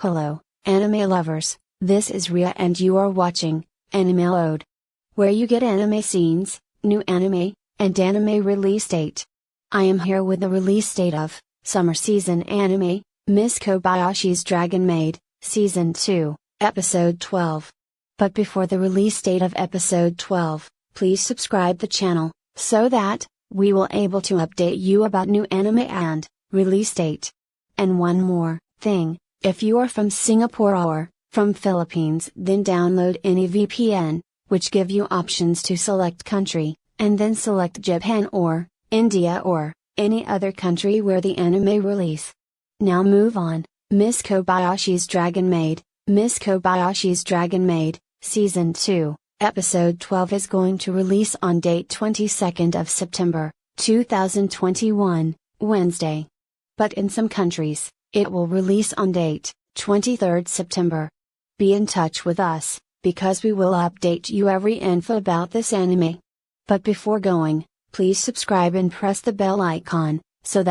Hello, anime lovers, this is Ria and you are watching Anime Load, where you get anime scenes, new anime, and anime release date. I am here with the release date of summer season anime, Miss Kobayashi's Dragon Maid, Season 2, Episode 12. But before the release date of Episode 12, please subscribe the channel, so that we will able to update you about new anime and release date. And one more thing, if you are from Singapore or from Philippines, then download any VPN, which give you options to select country, and then select Japan or India or any other country where the anime release. Now move on. Miss Kobayashi's Dragon Maid, Miss Kobayashi's Dragon Maid, Season 2, Episode 12 is going to release on date 22nd of September, 2021, Wednesday. But in some countries, it will release on date 23rd September. Be in touch with us, because we will update you every info about this anime. But before going, please subscribe and press the bell icon, so that